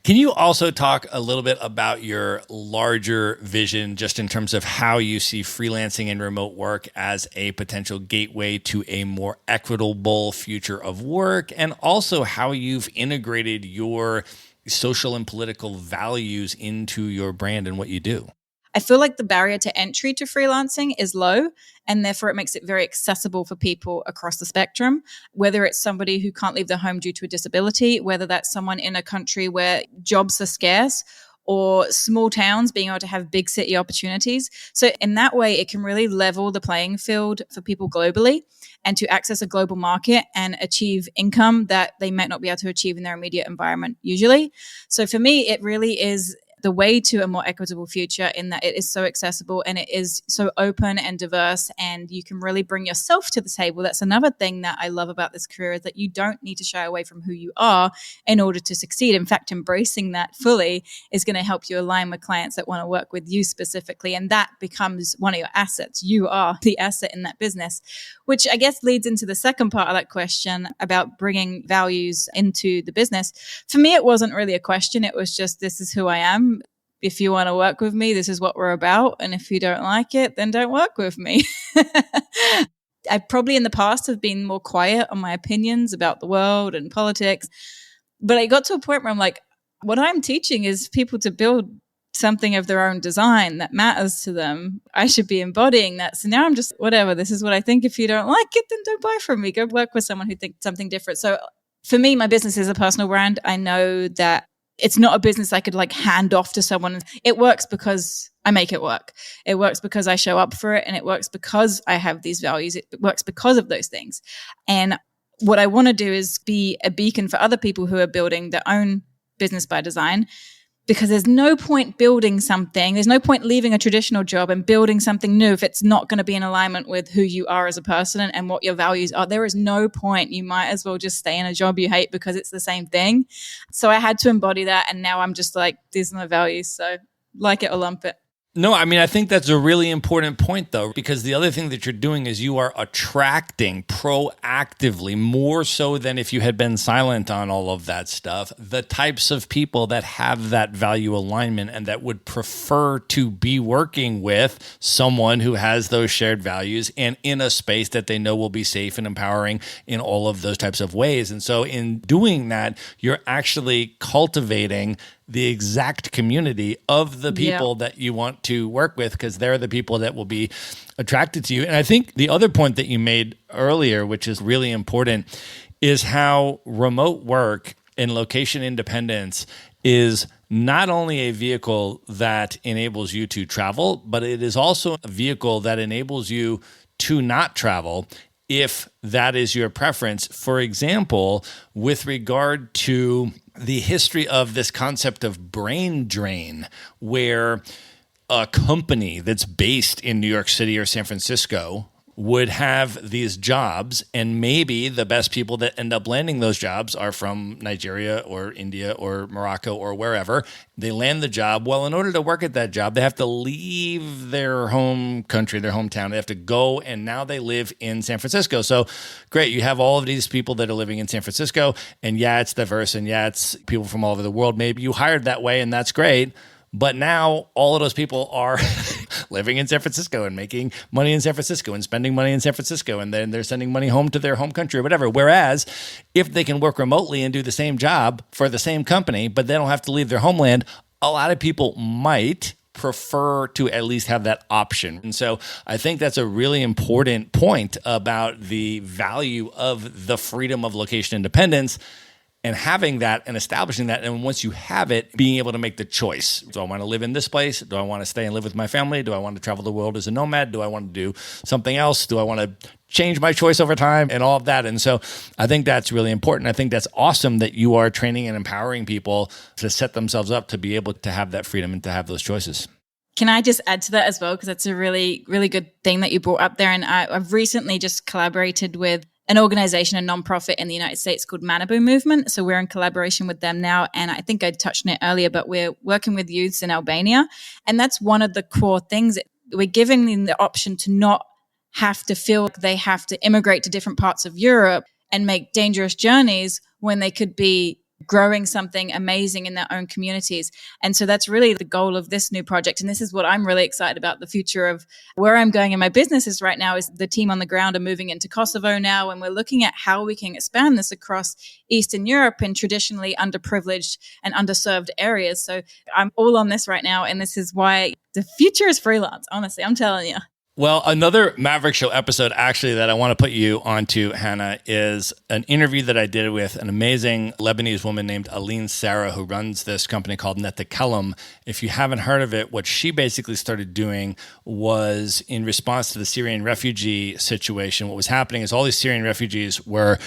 Can you also talk a little bit about your larger vision, just in terms of how you see freelancing and remote work as a potential gateway to a more equitable future of work, and also how you've integrated your social and political values into your brand and what you do? I feel like the barrier to entry to freelancing is low, and therefore it makes it very accessible for people across the spectrum, whether it's somebody who can't leave their home due to a disability, whether that's someone in a country where jobs are scarce, or small towns being able to have big city opportunities. So in that way, it can really level the playing field for people globally and to access a global market and achieve income that they might not be able to achieve in their immediate environment usually. So for me, it really is the way to a more equitable future, in that it is so accessible and it is so open and diverse, and you can really bring yourself to the table. That's another thing that I love about this career, is that you don't need to shy away from who you are in order to succeed. In fact, embracing that fully is going to help you align with clients that want to work with you specifically. And that becomes one of your assets. You are the asset in that business, which I guess leads into the second part of that question about bringing values into the business. For me, it wasn't really a question. It was just, this is who I am. If you want to work with me, this is what we're about. And if you don't like it, then don't work with me. I probably in the past have been more quiet on my opinions about the world and politics. But I got to a point where I'm like, what I'm teaching is people to build something of their own design that matters to them. I should be embodying that. So now I'm just, whatever, this is what I think. If you don't like it, then don't buy from me. Go work with someone who thinks something different. So for me, my business is a personal brand. I know that it's not a business I could like hand off to someone. It works because I make it work. It works because I show up for it, and it works because I have these values. It works because of those things. And what I want to do is be a beacon for other people who are building their own business by design, because there's no point building something. There's no point leaving a traditional job and building something new if it's not going to be in alignment with who you are as a person and what your values are. There is no point. You might as well just stay in a job you hate because it's the same thing. So I had to embody that. And now I'm just like, these are my values. So like it or lump it. No, I mean, I think that's a really important point, though, because the other thing that you're doing is you are attracting proactively, more so than if you had been silent on all of that stuff, the types of people that have that value alignment and that would prefer to be working with someone who has those shared values and in a space that they know will be safe and empowering in all of those types of ways. And so in doing that, you're actually cultivating the exact community of the people that you want to work with, because they're the people that will be attracted to you. And I think the other point that you made earlier, which is really important, is how remote work and location independence is not only a vehicle that enables you to travel, but it is also a vehicle that enables you to not travel if that is your preference. For example, with regard to the history of this concept of brain drain, where a company that's based in New York City or San Francisco would have these jobs, and maybe the best people that end up landing those jobs are from Nigeria or India or Morocco or wherever. They land the job. Well, in order to work at that job, they have to leave their home country, their hometown. They have to go, and now they live in San Francisco. So great, you have all of these people that are living in San Francisco, and yeah, it's diverse, and yeah, it's people from all over the world. Maybe you hired that way, and that's great. But now all of those people are living in San Francisco and making money in San Francisco and spending money in San Francisco, and then they're sending money home to their home country or whatever. Whereas if they can work remotely and do the same job for the same company, but they don't have to leave their homeland, a lot of people might prefer to at least have that option. And so I think that's a really important point about the value of the freedom of location independence. and having that and establishing that. And once you have it, being able to make the choice. Do I want to live in this place? Do I want to stay and live with my family? Do I want to travel the world as a nomad? Do I want to do something else? Do I want to change my choice over time and all of that? And so I think that's really important. I think that's awesome that you are training and empowering people to set themselves up to be able to have that freedom and to have those choices. Can I just add to that as well? Because that's a really, really good thing that you brought up there. And I've recently just collaborated with an organization, a nonprofit in the United States called Malibu Movement. So we're in collaboration with them now. And I think I touched on it earlier, but we're working with youths in Albania. And that's one of the core things. We're giving them the option to not have to feel like they have to immigrate to different parts of Europe and make dangerous journeys when they could be growing something amazing in their own communities. And so that's really the goal of this new project. And this is what I'm really excited about. The future of where I'm going in my businesses right now is the team on the ground are moving into Kosovo now. And we're looking at how we can expand this across Eastern Europe in traditionally underprivileged and underserved areas. So I'm all on this right now. And this is why the future is freelance. Honestly, I'm telling you. Well, another Maverick Show episode actually that I want to put you onto, Hannah, is an interview that I did with an amazing Lebanese woman named Aline Sarah, who runs this company called Netakalam. If you haven't heard of it, what she basically started doing was in response to the Syrian refugee situation. What was happening is all these Syrian refugees were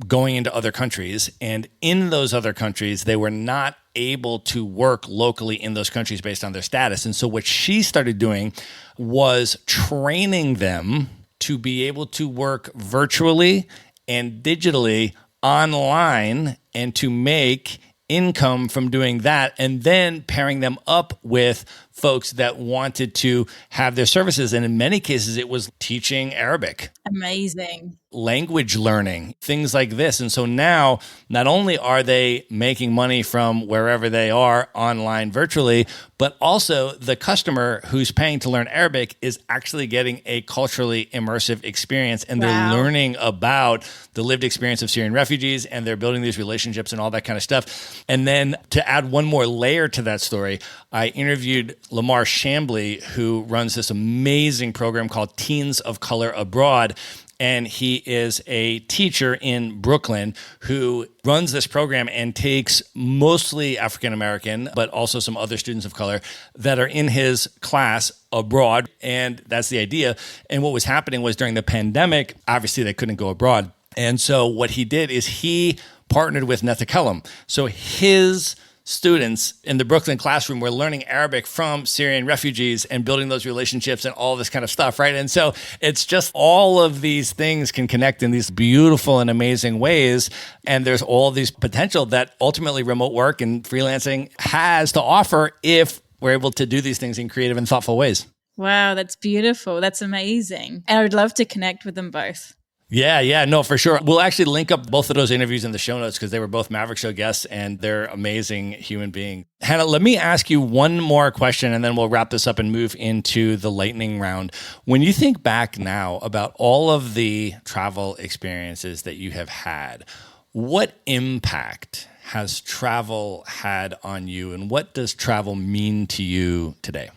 going into other countries, and in those other countries, they were not able to work locally in those countries based on their status. And so what she started doing was training them to be able to work virtually and digitally online and to make income from doing that, and then pairing them up with folks that wanted to have their services. And in many cases, it was teaching Arabic. Amazing. Language learning, things like this. And so now, not only are they making money from wherever they are online virtually, but also the customer who's paying to learn Arabic is actually getting a culturally immersive experience. And they're learning about the lived experience of Syrian refugees, and they're building these relationships and all that kind of stuff. And then to add one more layer to that story, I interviewed Lamar Shambly, who runs this amazing program called Teens of Color Abroad. And he is a teacher in Brooklyn who runs this program and takes mostly African-American, but also some other students of color that are in his class abroad. And that's the idea. And what was happening was during the pandemic, obviously they couldn't go abroad. And so what he did is he partnered with Netakalam. So his students in the Brooklyn classroom were learning Arabic from Syrian refugees and building those relationships and all this kind of stuff, right? And so it's just all of these things can connect in these beautiful and amazing ways. And there's all these potential that ultimately remote work and freelancing has to offer if we're able to do these things in creative and thoughtful ways. Wow, that's beautiful. That's amazing. And I would love to connect with them both. Yeah, no, for sure. We'll actually link up both of those interviews in the show notes because they were both Maverick Show guests and they're amazing human beings. Hannah, let me ask you one more question and then we'll wrap this up and move into the lightning round. When you think back now about all of the travel experiences that you have had, what impact has travel had on you and what does travel mean to you today?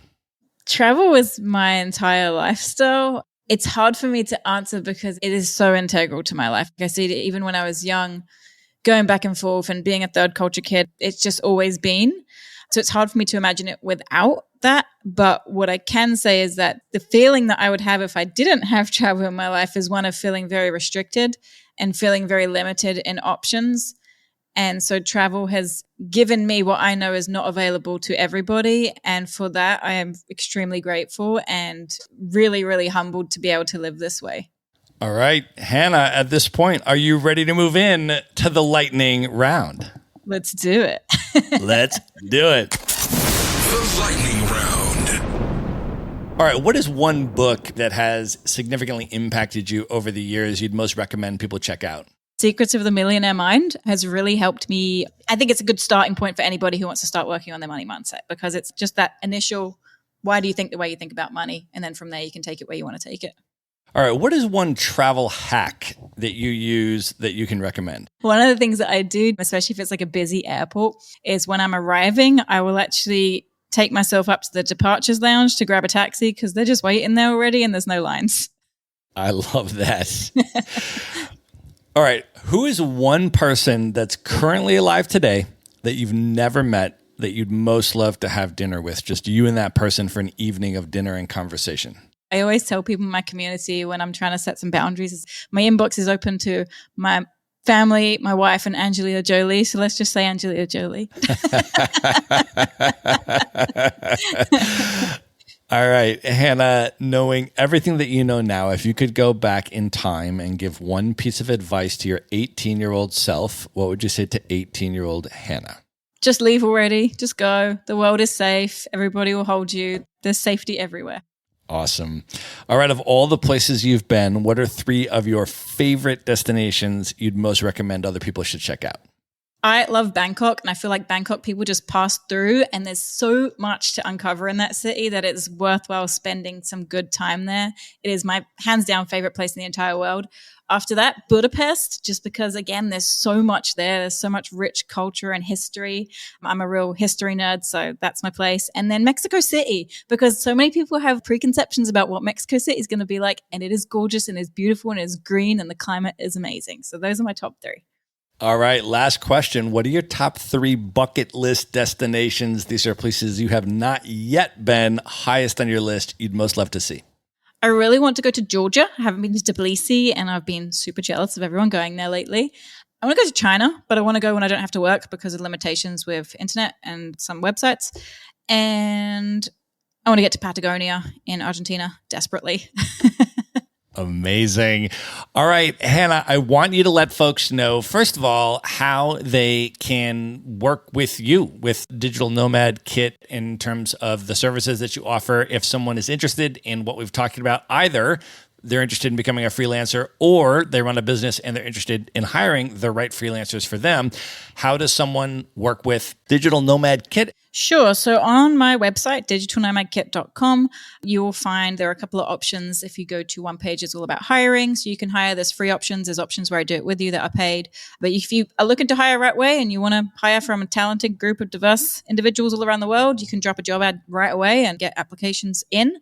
Travel was my entire lifestyle. It's hard for me to answer because it is so integral to my life. I see it even when I was young, going back and forth and being a third culture kid, it's just always been. So it's hard for me to imagine it without that. But what I can say is that the feeling that I would have if I didn't have travel in my life is one of feeling very restricted and feeling very limited in options. And so travel has given me what I know is not available to everybody. And for that, I am extremely grateful and really, really humbled to be able to live this way. All right, Hannah, at this point, are you ready to move in to the lightning round? Let's do it. Let's do it. The lightning round. All right, what is one book that has significantly impacted you over the years you'd most recommend people check out? Secrets of the Millionaire Mind has really helped me. I think it's a good starting point for anybody who wants to start working on their money mindset because it's just that initial, why do you think the way you think about money? And then from there, you can take it where you want to take it. All right, what is one travel hack that you use that you can recommend? One of the things that I do, especially if it's like a busy airport, is when I'm arriving, I will actually take myself up to the departures lounge to grab a taxi because they're just waiting there already and there's no lines. I love that. All right, what is one travel hack that you use that you can recommend? One of the things that I do, especially if it's like a busy airport, is when I'm arriving, I will actually take myself up to the departures lounge to grab a taxi because they're just waiting there already and there's no lines. I love that. All right. Who is one person that's currently alive today that you've never met that you'd most love to have dinner with? Just you and that person for an evening of dinner and conversation. I always tell people in my community when I'm trying to set some boundaries, my inbox is open to my family, my wife, and Angelina Jolie. So let's just say Angelina Jolie. All right, Hannah, knowing everything that you know now, if you could go back in time and give one piece of advice to your 18-year-old self, what would you say to 18-year-old Hannah? Just leave already. Just go. The world is safe. Everybody will hold you. There's safety everywhere. Awesome. All right, of all the places you've been, what are 3 of your favorite destinations you'd most recommend other people should check out? I love Bangkok, and I feel like Bangkok people just pass through, and there's so much to uncover in that city that it's worthwhile spending some good time there. It is my hands down favorite place in the entire world. After that, Budapest, just because, again, there's so much there. There's so much rich culture and history. I'm a real history nerd, so that's my place. And then Mexico City, because so many people have preconceptions about what Mexico City is going to be like, and it is gorgeous and it's beautiful and it's green and the climate is amazing. So those are my top 3. All right, last question. What are your top 3 bucket list destinations? These are places you have not yet been, highest on your list you'd most love to see. I really want to go to Georgia. I haven't been to Tbilisi, and I've been super jealous of everyone going there lately. I want to go to China, but I want to go when I don't have to work because of limitations with internet and some websites. And I want to get to Patagonia in Argentina desperately. Amazing. All right, Hannah, I want you to let folks know, first of all, how they can work with you with Digital Nomad Kit in terms of the services that you offer. If someone is interested in what we've talked about, either they're interested in becoming a freelancer or they run a business and they're interested in hiring the right freelancers for them, how does someone work with Digital Nomad Kit? Sure. So on my website, digitalnomadkit.com, you will find there are a couple of options. If you go to one page, it's all about hiring. So you can hire. There's free options. There's options where I do it with you that are paid. But if you are looking to hire right away and you want to hire from a talented group of diverse individuals all around the world, you can drop a job ad right away and get applications in.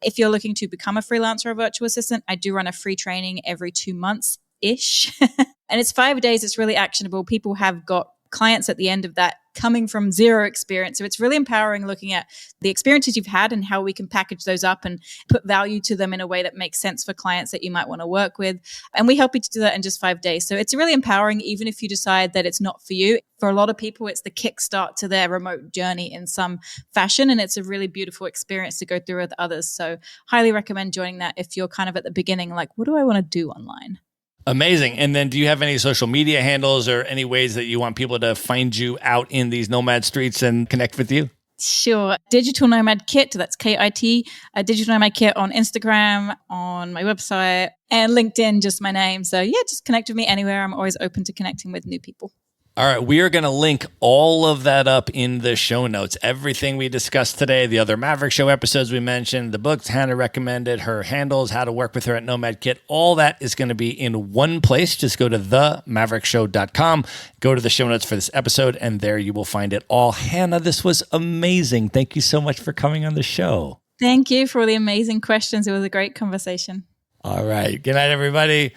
If you're looking to become a freelancer or virtual assistant, I do run a free training every 2 months-ish. And it's 5 days. It's really actionable. People have got clients at the end of that coming from zero experience. So it's really empowering looking at the experiences you've had and how we can package those up and put value to them in a way that makes sense for clients that you might want to work with. And we help you to do that in just 5 days. So it's really empowering, even if you decide that it's not for you. For a lot of people, it's the kickstart to their remote journey in some fashion. And it's a really beautiful experience to go through with others. So highly recommend joining that if you're kind of at the beginning, like, what do I want to do online? Amazing. And then do you have any social media handles or any ways that you want people to find you out in these nomad streets and connect with you? Sure. Digital Nomad Kit, that's KIT. Digital Nomad Kit on Instagram, on my website, and LinkedIn, just my name. So yeah, just connect with me anywhere. I'm always open to connecting with new people. All right, we are going to link all of that up in the show notes. Everything we discussed today, the other Maverick Show episodes we mentioned, the books Hannah recommended, her handles, how to work with her at Nomad Kit, all that is going to be in one place. Just go to themaverickshow.com, go to the show notes for this episode, and there you will find it all. Hannah, this was amazing. Thank you so much for coming on the show. Thank you for the amazing questions. It was a great conversation. All right. Good night, everybody.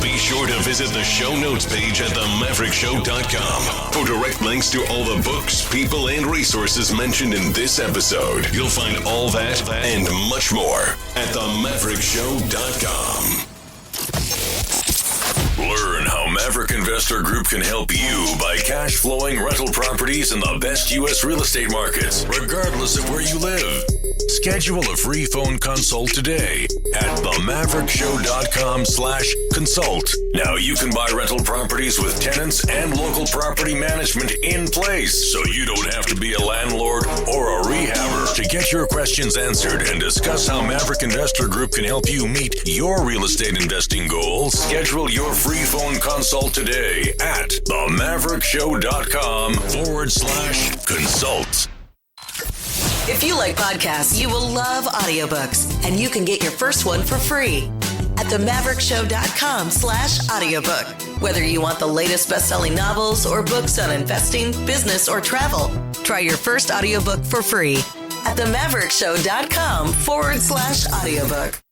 Be sure to visit the show notes page at themaverickshow.com for direct links to all the books, people, and resources mentioned in this episode. You'll find all that and much more at themaverickshow.com. Learn how Maverick Investor Group can help you buy cash flowing rental properties in the best U.S. real estate markets, regardless of where you live. Schedule a free phone consult today at themaverickshow.com/consult. Now you can buy rental properties with tenants and local property management in place, so you don't have to be a landlord or a rehabber. To get your questions answered and discuss how Maverick Investor Group can help you meet your real estate investing goals, schedule your free phone consult today at themaverickshow.com/consult. If you like podcasts, you will love audiobooks, and you can get your first one for free at themaverickshow.com/audiobook. Whether you want the latest best-selling novels or books on investing, business, or travel, try your first audiobook for free at themaverickshow.com/audiobook.